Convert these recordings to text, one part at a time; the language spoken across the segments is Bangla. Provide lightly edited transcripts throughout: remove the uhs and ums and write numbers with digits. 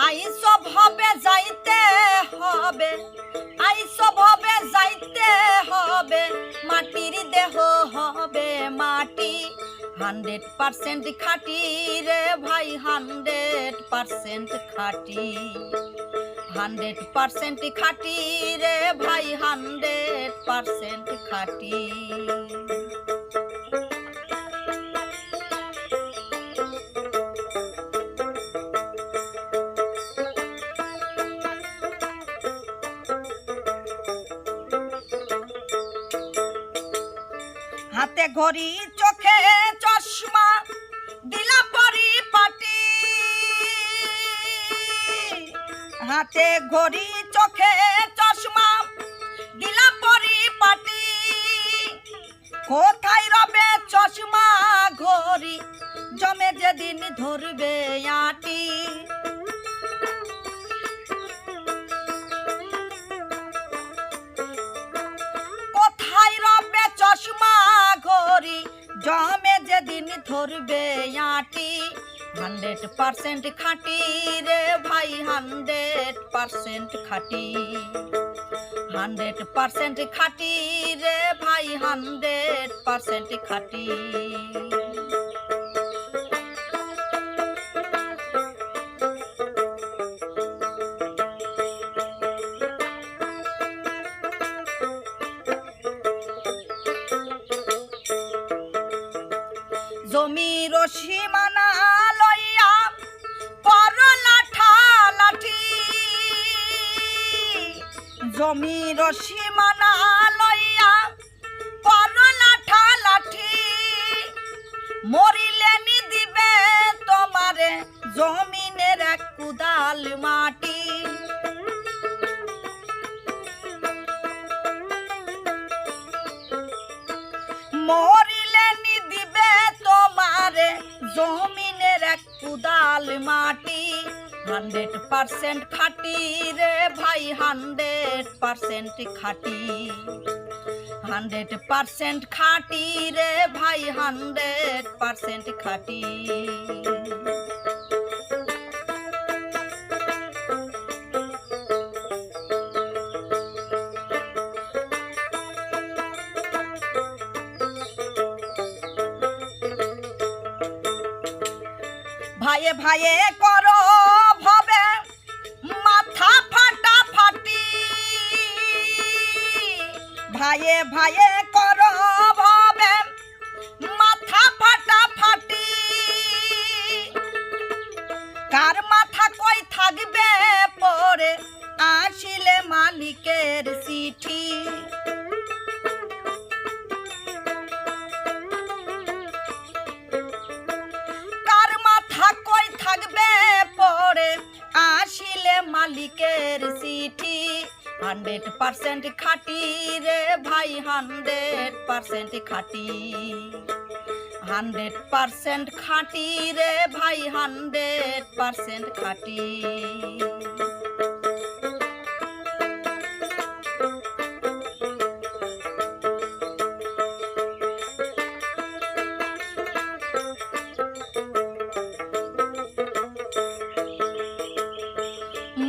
আইস ভাবে যাইতে হবে, আইস ভাবে যাইতে হবে, মাটির দেহ হবে মাটি। 100% খাঁটি রে ভাই, 100% খাঁটি। 100% খাঁটি রে ভাই, 100% খাঁটি। হাতে ঘড়ি চোখে চশমা দিলা পরিপাটি, হাতে ঘড়ি চোখে চশমা দিলা পরিপাটি। কোথায় রবে চশমা ঘড়ি, জমে যেদিন ধরবে আটি। কোথায় রবে চশমা ঘড়ি, জমে যেদিন ধরবে আটি। 100% খাঁটি রে ভাই, 100% খাঁটি। 100% খাঁটি রে ভাই, 100% খাঁটি। জমির সীমানা লইয়া করলা ঠালাঠি, জমির সীমানা লইয়া করলা ঠালাঠি। মরিলে নি দিবে তোমারে জমিনের এক কুদাল মাটি। মরিলে নি দিবে তোমারে জমিনের এক কুদাল মাটি। 100% খাঁটি রে ভাই, 100% খাঁটি। 100% খাঁটি রে ভাই, 100% খাঁটি। ভাইয়ে ভাইয়ে করো ভাবে মাথা ফাটা ফাটি, ভাইয়ে ভাইয়ে করো ভাবে মাথা ফাটা ফাটি। কার মাথা কই থাকবে পরে আসিলে মালিকের চিঠি। মালিকের চিঠি। 100% খাঁটি রে ভাই, 100% খাঁটি। 100% খাঁটি রে ভাই, 100% খাঁটি।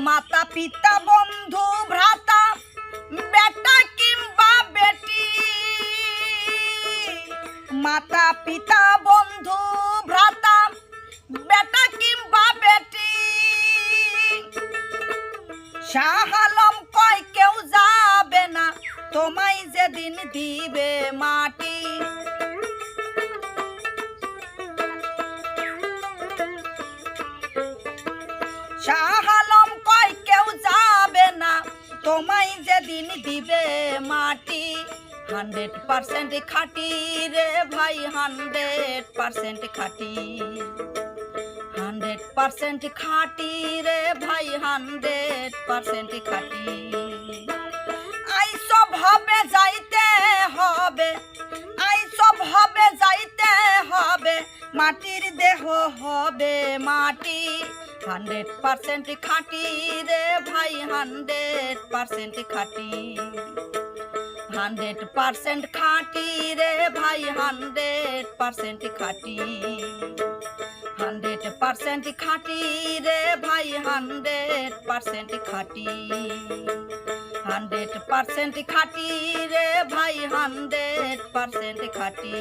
মাতা পিতা বন্ধু ভ্রাতা বেটা কিংবা বেটি, মাতা পিতা বন্ধু ভ্রাতা বেটা কিংবা বেটি। শাহ আলম কয় কেউ যাবে না তোমায় যেদিন দিবে মাটি। শাহ আলম কয় কেউ যাবে না তোমায় যেদিন দিবে মাটি। 100% খাঁটি রে ভাই, 100% খাঁটি। 100% খাঁটি রে ভাই, 100% খাঁটি। আইস ভাবে যাইতে হবে, আইস ভাবে যাইতে হবে, মাটির দেহ হবে মাটি। 100% খাঁটি রে ভাই, 100% খাঁটি। 100% খাঁটি রে ভাই, 100% খাঁটি। 100% খাঁটি রে ভাই, 100% খাঁটি, 100% খাঁটি রে ভাই, 100% খাঁটি।